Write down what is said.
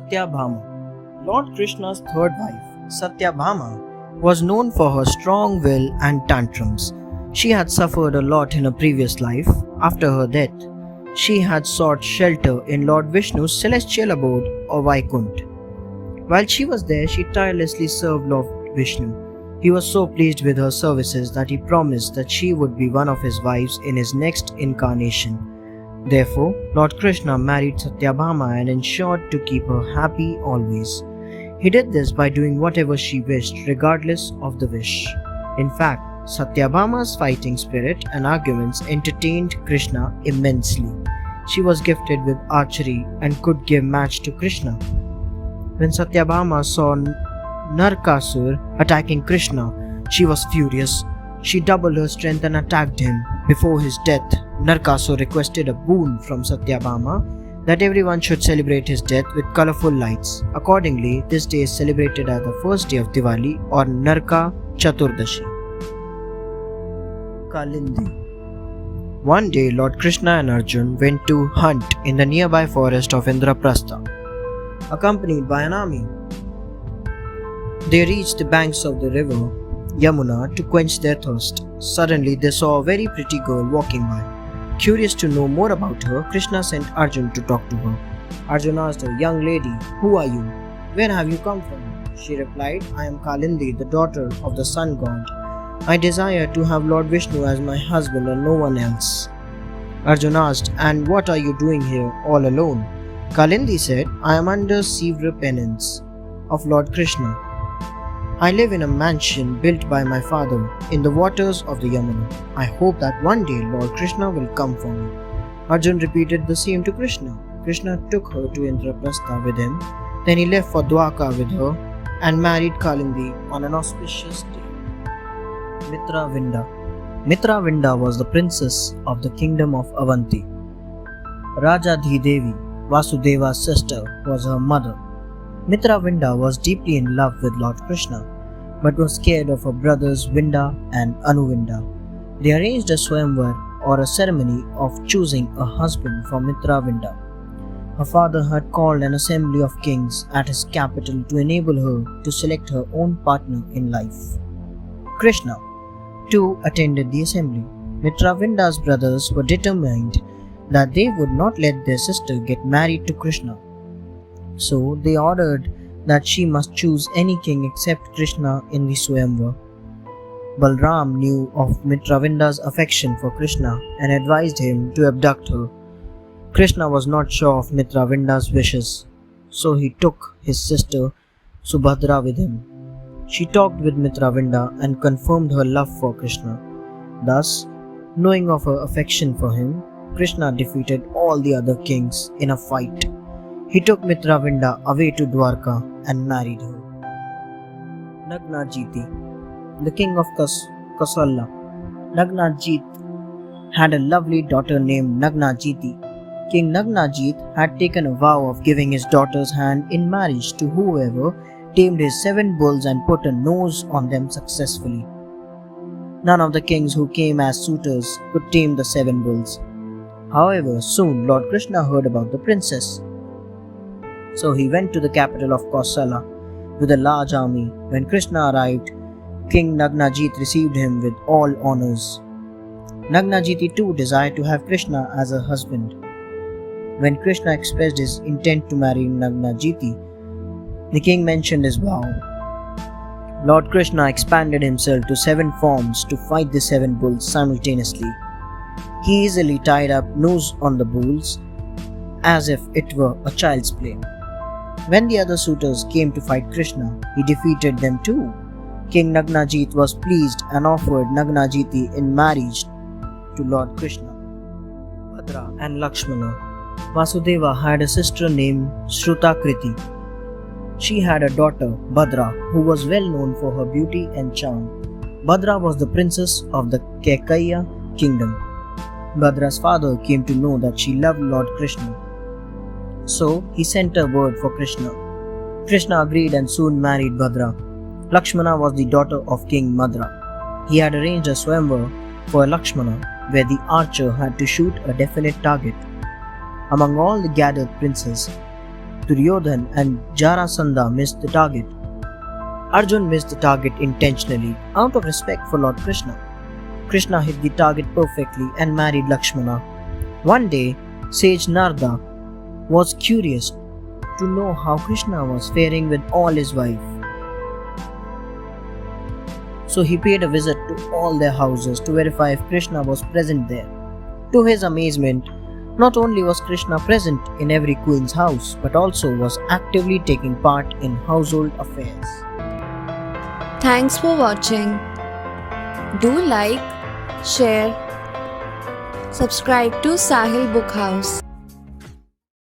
Satyabhama. Lord Krishna's third wife, Satyabhama, was known for her strong will and tantrums. She had suffered a lot in her previous life. After her death, she had sought shelter in Lord Vishnu's celestial abode or Vaikuntha. While she was there, she tirelessly served Lord Vishnu. He was so pleased with her services that he promised that she would be one of his wives in his next incarnation. Therefore, Lord Krishna married Satyabhama and ensured to keep her happy always. He did this by doing whatever she wished, regardless of the wish. In fact, Satyabhama's fighting spirit and arguments entertained Krishna immensely. She was gifted with archery and could give match to Krishna. When Satyabhama saw Narkasur attacking Krishna, she was furious. She doubled her strength and attacked him. Before his death, Narkasur requested a boon from Satyabhama that everyone should celebrate his death with colorful lights. Accordingly, this day is celebrated as the first day of Diwali or Narka Chaturdashi. Kalindi. One day, Lord Krishna and Arjun went to hunt in the nearby forest of Indraprastha, accompanied by an army. They reached the banks of the river Yamuna to quench their thirst. Suddenly, they saw a very pretty girl walking by. Curious to know more about her, Krishna sent Arjun to talk to her. Arjun asked her, "Young lady, who are you? Where have you come from?" She replied, "I am Kalindi, the daughter of the sun god. I desire to have Lord Vishnu as my husband and no one else." Arjun asked, "And what are you doing here all alone?" Kalindi said, "I am under severe penance of Lord Krishna. I live in a mansion built by my father in the waters of the Yamuna. I hope that one day Lord Krishna will come for me." Arjun repeated the same to Krishna. Krishna took her to Indraprastha with him. Then he left for Dwarka with her and married Kalindi on an auspicious day. Mitra Vinda. Mitra Vinda was the princess of the kingdom of Avanti. Rajadhi Devi, Vasudeva's sister, was her mother. Mitra Vinda was deeply in love with Lord Krishna, but was scared of her brothers Vinda and Anuvinda. They arranged a swayamvar or a ceremony of choosing a husband for Mitra Vinda. Her father had called an assembly of kings at his capital to enable her to select her own partner in life. Krishna, too, attended the assembly. Mitra Vinda's brothers were determined that they would not let their sister get married to Krishna. So they ordered that she must choose any king except Krishna in the Swayamvar. Balram knew of Mitra Vinda's affection for Krishna and advised him to abduct her. Krishna was not sure of Mitra Vinda's wishes, so he took his sister Subhadra with him. She talked with Mitra Vinda and confirmed her love for Krishna. Thus, knowing of her affection for him, Krishna defeated all the other kings in a fight. He took Mitra Vinda away to Dwarka and married her. Nagnajiti. The king of Kosala, Nagnajit, had a lovely daughter named Nagnajiti. King Nagnajit had taken a vow of giving his daughter's hand in marriage to whoever tamed his 7 bulls and put a nose on them successfully. None of the kings who came as suitors could tame the 7 bulls. However, soon Lord Krishna heard about the princess. So he went to the capital of Kosala with a large army. When Krishna arrived, King Nagnajit received him with all honors. Nagnajiti too desired to have Krishna as her husband. When Krishna expressed his intent to marry Nagnajiti, the king mentioned his vow. Lord Krishna expanded himself to 7 forms to fight the 7 bulls simultaneously. He easily tied up nose on the bulls as if it were a child's play. When the other suitors came to fight Krishna, he defeated them too. King Nagnajit was pleased and offered Nagnajiti in marriage to Lord Krishna. Bhadra and Lakshmana. Vasudeva had a sister named Shrutakriti. She had a daughter, Bhadra, who was well known for her beauty and charm. Bhadra was the princess of the Kekaya kingdom. Bhadra's father came to know that she loved Lord Krishna. So he sent a word for Krishna. Krishna agreed and soon married Bhadra. Lakshmana was the daughter of King Madra. He had arranged a swayamvar for Lakshmana, where the archer had to shoot a definite target. Among all the gathered princes, Duryodhan and Jarasandha missed the target. Arjun missed the target intentionally out of respect for Lord Krishna. Krishna hit the target perfectly and married Lakshmana. One day, sage Narada was curious to know how Krishna was faring with all his wives. So he paid a visit to all their houses to verify if Krishna was present there. To his amazement, not only was Krishna present in every queen's house, but also was actively taking part in household affairs. Thanks for watching. Do like, share, subscribe to Sahil Book House.